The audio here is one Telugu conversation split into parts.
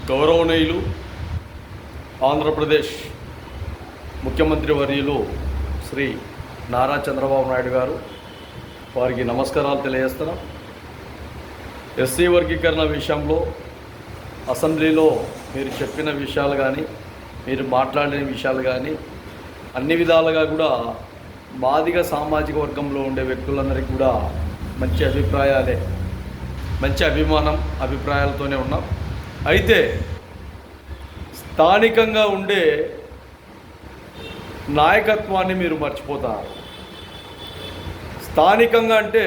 గౌరవనీయులు ఆంధ్రప్రదేశ్ ముఖ్యమంత్రి వర్యులు శ్రీ నారా చంద్రబాబు నాయుడు గారు వారికి నమస్కారాలు తెలియజేస్తున్నాం. ఎస్సీ వర్గీకరణ విషయంలో అసెంబ్లీలో మీరు చెప్పిన విషయాలు కానీ మీరు మాట్లాడిన విషయాలు కానీ అన్ని విధాలుగా కూడా మాదిగ సామాజిక వర్గంలో ఉండే వ్యక్తులందరికీ కూడా మంచి అభిప్రాయాలే, మంచి అభిప్రాయాలతోనే ఉన్నాం. అయితే స్థానికంగా ఉండే నాయకత్వాన్ని మీరు మర్చిపోతారు. స్థానికంగా అంటే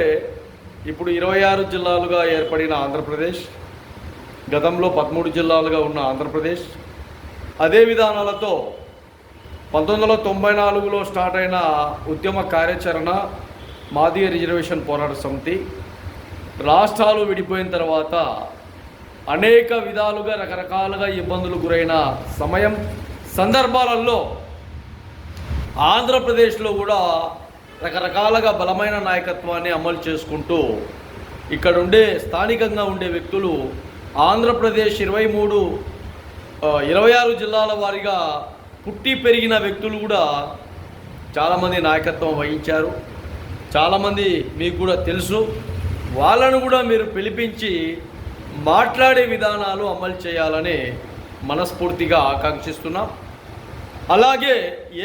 ఇప్పుడు 26 జిల్లాలుగా ఏర్పడిన ఆంధ్రప్రదేశ్, గతంలో 13 జిల్లాలుగా ఉన్న ఆంధ్రప్రదేశ్, అదే విధానాలతో 1994లో స్టార్ట్ అయిన ఉద్యమ కార్యాచరణ మాదిగ రిజర్వేషన్ పోరాట సమితి రాష్ట్రాలు విడిపోయిన తర్వాత అనేక విధాలుగా రకరకాలుగా ఇబ్బందులు గురైన సందర్భాలలో ఆంధ్రప్రదేశ్లో కూడా రకరకాలుగా బలమైన నాయకత్వాన్ని అమలు చేసుకుంటూ ఇక్కడుండే స్థానికంగా ఉండే వ్యక్తులు ఆంధ్రప్రదేశ్ 26 జిల్లాల వారీగా పుట్టి పెరిగిన వ్యక్తులు కూడా చాలామంది నాయకత్వం వహించారు. చాలామంది మీకు కూడా తెలుసు. వాళ్ళను కూడా మీరు పిలిపించి మాట్లాడే విధానాలు అమలు చేయాలని మనస్ఫూర్తిగా ఆకాంక్షిస్తున్నాం. అలాగే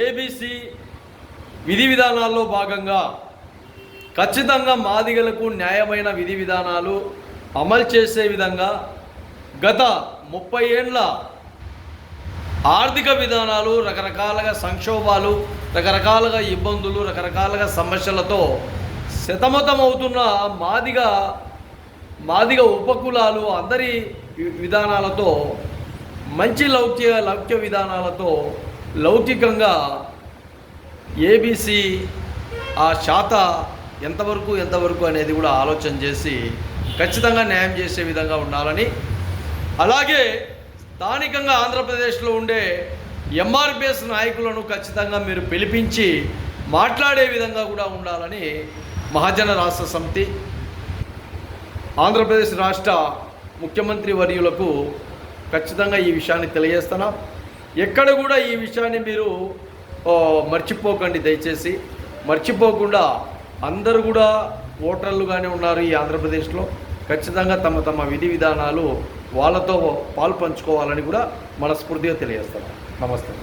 ఏబీసీ విధి విధానాల్లో భాగంగా ఖచ్చితంగా మాదిగలకు న్యాయమైన విధి విధానాలు అమలు చేసే విధంగా గత 30 ఏళ్ళ ఆర్థిక విధానాలు, రకరకాలుగా సంక్షోభాలు, రకరకాలుగా ఇబ్బందులు, రకరకాలుగా సమస్యలతో సతమతమవుతున్న మాదిగ ఉపకులాలు అందరి విధానాలతో మంచి లౌక్య విధానాలతో లౌకికంగా ఏబీసీ ఆ శాత ఎంతవరకు అనేది కూడా ఆలోచన చేసి ఖచ్చితంగా న్యాయం చేసే విధంగా ఉండాలని, అలాగే స్థానికంగా ఆంధ్రప్రదేశ్లో ఉండే ఎంఆర్పిఎస్ నాయకులను ఖచ్చితంగా మీరు పిలిపించి మాట్లాడే విధంగా కూడా ఉండాలని మహాజన రాష్ట్ర సమితి ఆంధ్రప్రదేశ్ రాష్ట్ర ముఖ్యమంత్రి వర్యులకు ఖచ్చితంగా ఈ విషయాన్ని తెలియజేస్తున్నాం. ఎక్కడ కూడా ఈ విషయాన్ని మీరు మర్చిపోకండి. దయచేసి మర్చిపోకుండా అందరూ కూడా ఓటర్లుగానే ఉన్నారు ఈ ఆంధ్రప్రదేశ్లో. ఖచ్చితంగా తమ విధి విధానాలు వాళ్ళతో పాలు పంచుకోవాలని కూడా మనస్ఫూర్తిగా తెలియజేస్తున్నాం. నమస్తే.